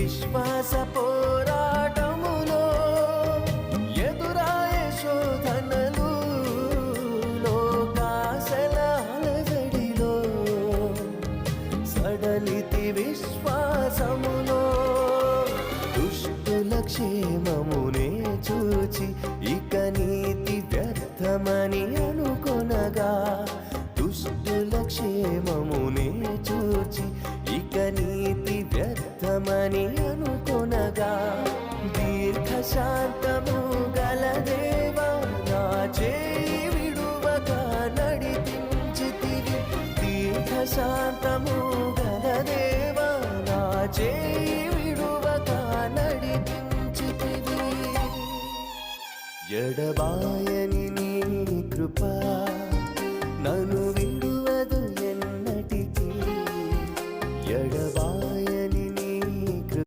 విశ్వాస పోరాటములో ఎదురాయే శోధనలు లోకాశల అలజడిలో సడలితి విశ్వాసములో దుష్టుల క్షేమమునే చూచి ఇక నీతి వ్యర్థమని అనుకొనగా దుష్టుల క్షేమమునే చూచి ఇక నీతి వ్యర్థమని అనుకొనగా దీర్ఘశాంతము గల దేవా నా చేయి విడువక నడిపించితివి దీర్ఘశాంతము గల దేవా నా చేయి విడువక నడిపించితివి ఎడబాయని నీ కృప